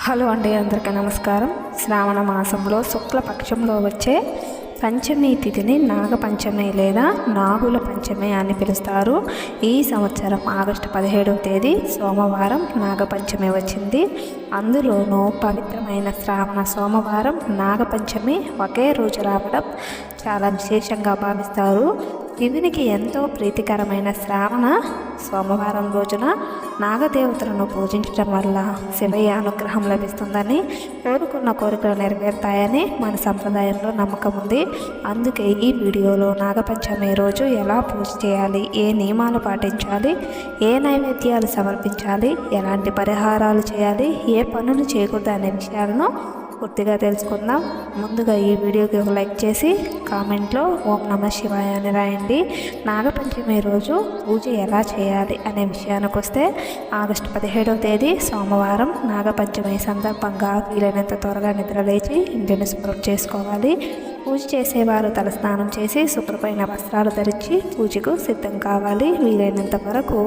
Hello అండి, అందరికీ నమస్కారం. శ్రావణ మాసంలో శుక్లపక్షంలో వచ్చే పంచమి తిథిని నాగపంచమి లేదా నాగుల పంచమి అని పిలుస్తారు. ఈ సంవత్సరం ఆగస్టు 17వ తేదీ సోమవారం నాగపంచమి వచ్చింది. అందులోనూ పవిత్రమైన శ్రావణ సోమవారం నాగపంచమి ఒకే రోజు రావడం చాలా విశేషంగా భావిస్తారు. శివునికి ఎంతో ప్రీతికరమైన శ్రావణ సోమవారం రోజున నాగదేవతలను పూజించడం వల్ల శివయ్య అనుగ్రహం లభిస్తుందని, కోరుకున్న కోరికలు నెరవేరుతాయని మన సంప్రదాయంలో నమ్మకం ఉంది. అందుకే ఈ వీడియోలో నాగపంచమి రోజు ఎలా పూజ చేయాలి, ఏ నియమాలు పాటించాలి, ఏ నైవేద్యాలు సమర్పించాలి, ఎలాంటి పరిహారాలు చేయాలి, ఏ పనులు చేయకూడదు అనే విషయాలను పూర్తిగా తెలుసుకుందాం. ముందుగా ఈ వీడియోకి ఒక లైక్ చేసి కామెంట్లో ఓం నమః శివాయ అని రాయండి. నాగపంచమి రోజు పూజ ఎలా చేయాలి అనే విషయానికి వస్తే, ఆగస్టు 17వ తేదీ సోమవారం నాగపంచమి సందర్భంగా వీలైనంత త్వరగా నిద్రలేచి ఇంటిని శుభ్రం చేసుకోవాలి. పూజ చేసేవారు తలస్నానం చేసి శుభ్రమైన వస్త్రాలు ధరించి పూజకు సిద్ధం కావాలి. వీలైనంత వరకు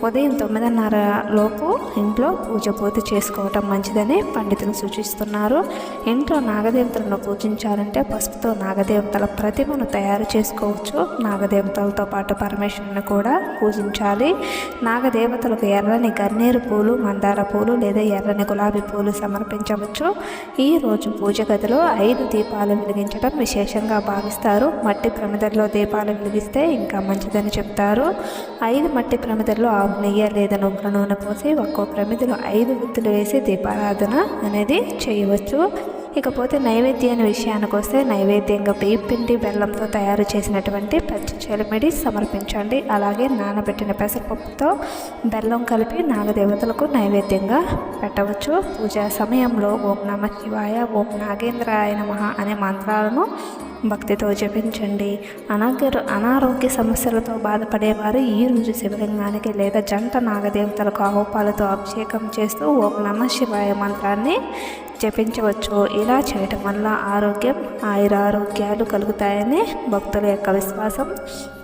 ఉదయం 9:30 లోపు ఇంట్లో పూజ పూర్తి చేసుకోవటం మంచిదని పండితులు సూచిస్తున్నారు. ఇంట్లో నాగదేవతలను పూజించాలంటే పసుపుతో నాగదేవతల ప్రతిమను తయారు చేసుకోవచ్చు. నాగదేవతలతో పాటు పరమేశ్వరుని కూడా పూజించాలి. నాగదేవతలకు ఎర్రని గన్నేరు పూలు, మందార పూలు లేదా ఎర్రని గులాబీ పూలు సమర్పించవచ్చు. ఈరోజు పూజ గదిలో 5 దీపాలు వెలిగించడం విశేషంగా భావిస్తారు. మట్టి ప్రమిదల్లో దీపాలు వెలిగిస్తే ఇంకా మంచిదని చెప్తారు. 5 మట్టి ప్రమిదల్లో ఆవు నెయ్యి లేదా నువ్వుల నూనె పోసి ఒక్కో ప్రమిదలో 5 విత్తులు వేసి దీపారాధన అనేది చేయవచ్చు. ఇకపోతే నైవేద్యాన్ని విషయానికి వస్తే, నైవేద్యంగా బియ్యం పిండి బెల్లంతో తయారు చేసినటువంటి పచ్చి చెలిమిడి సమర్పించండి. అలాగే నానబెట్టిన పెసరపప్పుతో బెల్లం కలిపి నాగదేవతలకు నైవేద్యంగా పెట్టవచ్చు. పూజా సమయంలో ఓం నమః శివాయ, ఓం నాగేంద్రాయ నమః అనే మంత్రాలను భక్తితో జపించండి. అనారోగ్య సమస్యలతో బాధపడేవారు ఈ రోజు శివలింగానికి లేదా జంట నాగదేవతలకు ఆవుపాలతో అభిషేకం చేస్తూ ఓం నమః శివాయ మంత్రాన్ని జపించవచ్చు. ఇలా చేయటం వల్ల ఆరోగ్యం, ఆయురారోగ్యాలు కలుగుతాయని భక్తుల యొక్క విశ్వాసం.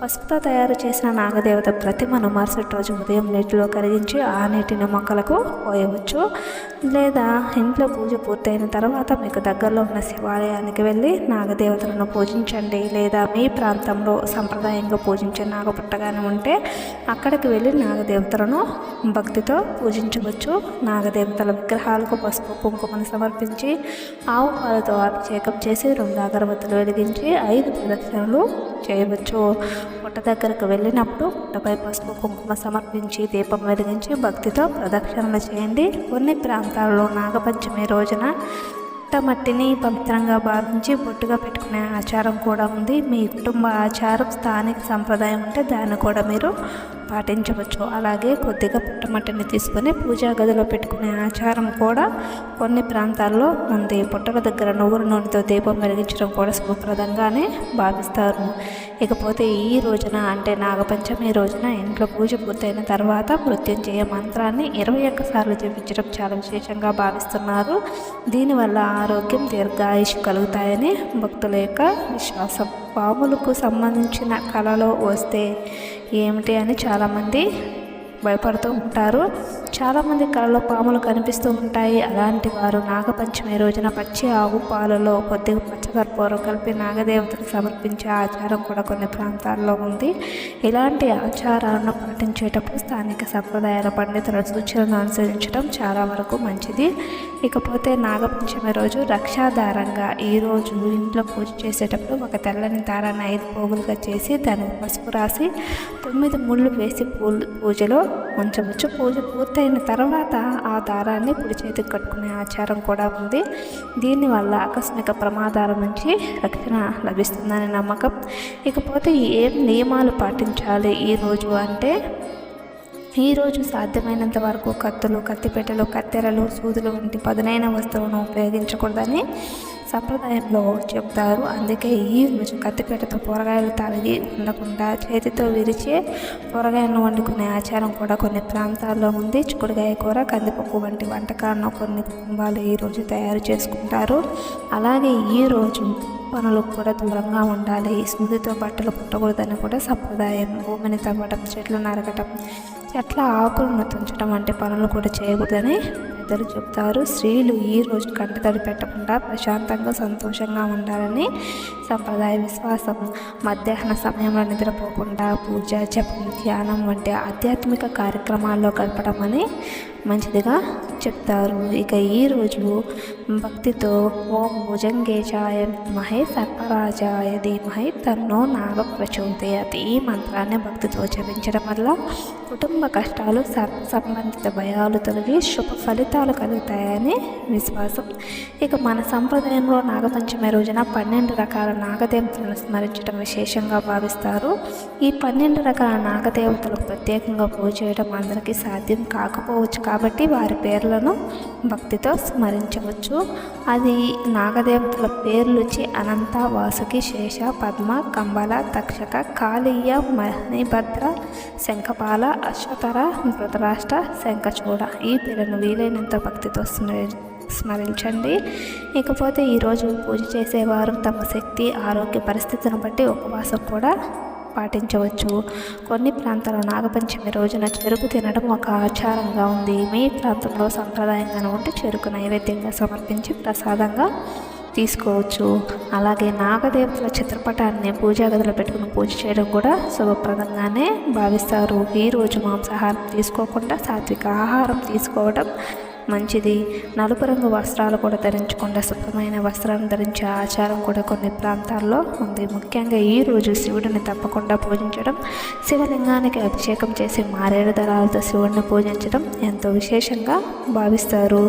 పసుపుతో తయారు చేసిన నాగదేవత ప్రతిమను మరుసటి రోజు ఉదయం నీటిలో కరిగించి ఆ నీటిని మొక్కలకు పోయవచ్చు. లేదా ఇంట్లో పూజ పూర్తయిన తర్వాత మీకు దగ్గరలో ఉన్న శివాలయానికి వెళ్ళి నాగదేవతలను పూజించండి. లేదా మీ ప్రాంతంలో సంప్రదాయంగా పూజించే నాగపుట్టగానే ఉంటే అక్కడికి వెళ్ళి నాగదేవతలను భక్తితో పూజించవచ్చు. నాగదేవతల విగ్రహాలకు పసుపు కుంకుమను సమర్పించి ఆవు పాలతో అభిషేకం చేసి 2 అగరబత్తులు వెలిగించి 5 ప్రదక్షిణలు చేయవచ్చు. పుట్ట దగ్గరకు వెళ్ళినప్పుడు పుట్టపై పసుపు కుంకుమ సమర్పించి దీపం వెలిగించి భక్తితో ప్రదక్షిణలు చేయండి. కొన్ని ప్రాంతాల్లో నాగపంచమి రోజున మట్టిని పవిత్రంగా భావించి బొట్టుగా పెట్టుకునే ఆచారం కూడా ఉంది. మీ కుటుంబ ఆచారం, స్థానిక సంప్రదాయం ఉంటే దాన్ని కూడా మీరు పాటించవచ్చు. అలాగే కొద్దిగా పుట్టమట్టిని తీసుకొని పూజా గదిలో పెట్టుకునే ఆచారం కూడా కొన్ని ప్రాంతాల్లో ఉంది. పుట్టల దగ్గర నువ్వుల నూనెతో దీపం వెలిగించడం కూడా శుభప్రదంగానే భావిస్తారు. ఇకపోతే ఈ రోజున అంటే నాగపంచమి రోజున ఇంట్లో పూజ పూర్తయిన తర్వాత మృత్యుంజయ మంత్రాన్ని 21 సార్లు జపించడం చాలా విశేషంగా భావిస్తున్నారు. దీనివల్ల ఆరోగ్యం, దీర్ఘాయుష్ కలుగుతాయని భక్తుల యొక్క విశ్వాసం. పాములకు సంబంధించిన కళలో వస్తే ఏమిటి అని చాలామంది భయపడుతూ ఉంటారు. చాలామంది కళలో పాములు కనిపిస్తూ ఉంటాయి. అలాంటి వారు నాగపంచమి రోజున పచ్చి ఆవు పాలలో కొద్దిగా పచ్చకర్పూరం కలిపి నాగదేవతకు సమర్పించే ఆచారం కూడా కొన్ని ప్రాంతాల్లో ఉంది. ఇలాంటి ఆచారాలను పాటించేటప్పుడు స్థానిక సంప్రదాయాల పండితుల సూచనలను అనుసరించడం చాలా వరకు మంచిది. ఇకపోతే నాగపంచమి రోజు రక్షాధారంగా ఈరోజు ఇంట్లో పూజ చేసేటప్పుడు ఒక తెల్లని దారాన్ని 5 పోగులుగా చేసి దానికి పసుపు రాసి 9 ముళ్ళు వేసి పూజలో ఉంచవచ్చు. పూజ పూర్తయిన తర్వాత ఆ దారాన్ని కుడి చేతికి కట్టుకునే ఆచారం కూడా ఉంది. దీనివల్ల ఆకస్మిక ప్రమాదాల నుంచి రక్షణ లభిస్తుందని నమ్మకం. ఇకపోతే ఏం నియమాలు పాటించాలి ఈరోజు అంటే, ఈరోజు సాధ్యమైనంత వరకు కత్తులు, కత్తిపీటలు, కత్తెరలు, సూదులు వంటి పదునైన వస్తువులను ఉపయోగించకూడదని సంప్రదాయంలో చెప్తారు. అందుకే ఈరోజు కత్తిపీటతో కూరగాయలు తరిగి ఉండకుండా చేతితో విరిచే కూరగాయలను వండుకునే ఆచారం కూడా కొన్ని ప్రాంతాల్లో ఉంది. చిక్కుడుకాయ కూర, కందిపప్పు వంటి వంటకాలను కొన్ని కుటుంబాలు ఈరోజు తయారు చేసుకుంటారు. అలాగే ఈరోజు పనులకు కూడా దూరంగా ఉండాలి. సూదితో బట్టలు కుట్టకూడదని కూడా సంప్రదాయం. భూమిని తవ్వడం, చెట్లు నరకటం, చెట్ల ఆకులను తుంచడం వంటి పనులు కూడా చేయకూడదని పెద్దలు చెప్తారు. స్త్రీలు ఈ రోజు కంటతడి పెట్టకుండా ప్రశాంతంగా సంతోషంగా ఉండాలని సంప్రదాయ విశ్వాసం. మధ్యాహ్న సమయంలో నిద్రపోకుండా పూజ, జపం, ధ్యానం వంటి ఆధ్యాత్మిక కార్యక్రమాల్లో గడపడం అని మంచిదిగా చెప్తారు. ఇక ఈరోజు భక్తితో ఓం భుజంగేశాయ విద్మహే సర్పరాజాయ ధీమహి తన్నో నాగ ప్రచోదయాత్ ఈ మంత్రాన్ని భక్తితో జపించడం వల్ల కుటుంబ కష్టాలు, సంబంధిత భయాలు తొలగి శుభ ఫలితాలు కలుగుతాయని విశ్వాసం. ఇక మన సంప్రదాయంలో నాగపంచమి రోజున 12 రకాల నాగదేవతలను స్మరించడం విశేషంగా భావిస్తారు. ఈ 12 రకాల నాగదేవతలకు ప్రత్యేకంగా పూజ చేయడం అందరికీ సాధ్యం కాకపోవచ్చు కాబట్టి వారి పేర్లను భక్తితో స్మరించవచ్చు. అది నాగదేవతల పేర్లు వచ్చి అనంత, వాసుకి, శేష, పద్మ, కంబల, తక్షక, కాళీయ, మణిభద్ర, శంఖపాల, అశ్వతర, ధృతరాష్ట్ర, శంఖచూడ. ఈ పేర్లను వీలైనంత భక్తితో స్మరించండి. ఇకపోతే ఈరోజు పూజ చేసేవారు తమ శక్తి, ఆరోగ్య పరిస్థితిని బట్టి ఉపవాసం కూడా పాటించవచ్చు. కొన్ని ప్రాంతాల్లో నాగపంచమి రోజున చెరుకు తినడం ఒక ఆచారంగా ఉంది. మీ ప్రాంతంలో సంప్రదాయంగా ఉంటే చెరుకు నైవేద్యంగా సమర్పించి ప్రసాదంగా తీసుకోవచ్చు. అలాగే నాగదేవతల చిత్రపటాన్ని పూజా గదిలో పెట్టుకుని పూజ చేయడం కూడా శుభప్రదంగానే భావిస్తారు. ఈరోజు మాంసాహారం తీసుకోకుండా సాత్విక ఆహారం తీసుకోవడం మంచిది. నలుపు రంగు వస్త్రాలు కూడా ధరించకుండా శుభ్రమైన వస్త్రాలను ధరించే ఆచారం కూడా కొన్ని ప్రాంతాల్లో ఉంది. ముఖ్యంగా ఈరోజు శివుడిని తప్పకుండా పూజించడం, శివలింగానికి అభిషేకం చేసి మారేడు దళాలతో శివుడిని పూజించడం ఎంతో విశేషంగా భావిస్తారు.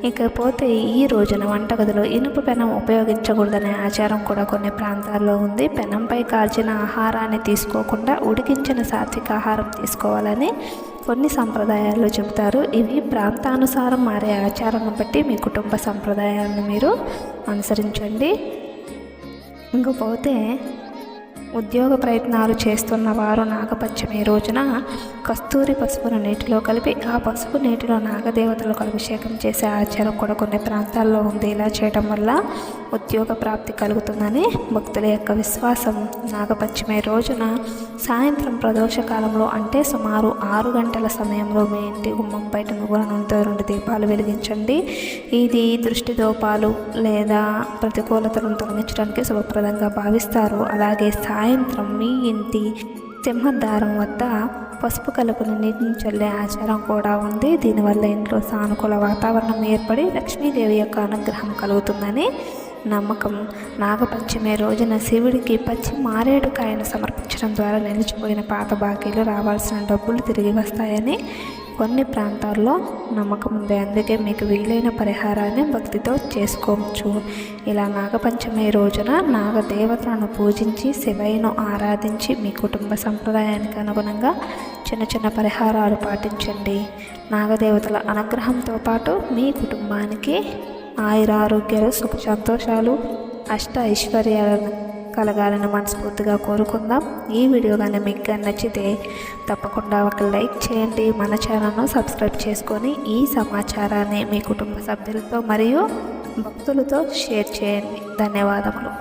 ఇకపోతే ఈ రోజున వంటగదిలో ఇనుప పెనం ఉపయోగించకూడదనే ఆచారం కూడా కొన్ని ప్రాంతాల్లో ఉంది. పెనంపై కాల్చిన ఆహారాన్ని తీసుకోకుండా ఉడికించిన సాత్విక ఆహారం తీసుకోవాలని కొన్ని సంప్రదాయాల్లో చెబుతారు. ఇవి ప్రాంతానుసారం మారే ఆచారాన్ని బట్టి మీ కుటుంబ సంప్రదాయాలను మీరు అనుసరించండి. ఇంకపోతే ఉద్యోగ ప్రయత్నాలు చేస్తున్న వారు నాగపంచమి రోజున కస్తూరి పసుపును నీటిలో కలిపి ఆ పసుపు నీటిలో నాగదేవతలకు అభిషేకం చేసే ఆచారం కూడా కొన్ని ప్రాంతాల్లో ఉంది. ఇలా చేయడం వల్ల ఉద్యోగ ప్రాప్తి కలుగుతుందని భక్తుల యొక్క విశ్వాసం. నాగపంచమి రోజున సాయంత్రం ప్రదోషకాలంలో అంటే సుమారు 6 గంటల సమయంలో మీ ఇంటి గుమ్మం బయట నువ్వుల నూనెతో 2 దీపాలు వెలిగించండి. ఇది దృష్టి దోపాలు లేదా ప్రతికూలతలను తొలగించడానికి శుభప్రదంగా భావిస్తారు. అలాగే సాయంత్రం మీ ఇంటి సింహద్వారం వద్ద పసుపు కలుపుని నీటిని చల్లే ఆచారం కూడా ఉంది. దీనివల్ల ఇంట్లో సానుకూల వాతావరణం ఏర్పడి లక్ష్మీదేవి యొక్క అనుగ్రహం కలుగుతుందని నమ్మకం. నాగపంచమి రోజున శివుడికి పచ్చి మారేడు కాయను సమర్పించడం ద్వారా నిలిచిపోయిన పాత బాకీలు, రావాల్సిన డబ్బులు తిరిగి వస్తాయని కొన్ని ప్రాంతాల్లో నమ్మకం ఉంది. అందుకే మీకు వీలైన పరిహారాన్ని భక్తితో చేసుకోవచ్చు. ఇలా నాగపంచమి రోజున నాగదేవతలను పూజించి శివయ్యను ఆరాధించి మీ కుటుంబ సంప్రదాయానికి అనుగుణంగా చిన్న చిన్న పరిహారాలు పాటించండి. నాగదేవతల అనుగ్రహంతో పాటు మీ కుటుంబానికి ఆయురారోగ్యాలు, సుఖ సంతోషాలు, అష్ట ఐశ్వర్యాలను కలగాలని మనస్ఫూర్తిగా కోరుకుందాం. ఈ వీడియో కానీ మీకు నచ్చితే తప్పకుండా ఒక లైక్ చేయండి. మన ఛానల్ను సబ్స్క్రైబ్ చేసుకొని ఈ సమాచారాన్ని మీ కుటుంబ సభ్యులతో మరియు భక్తులతో షేర్ చేయండి. ధన్యవాదములు.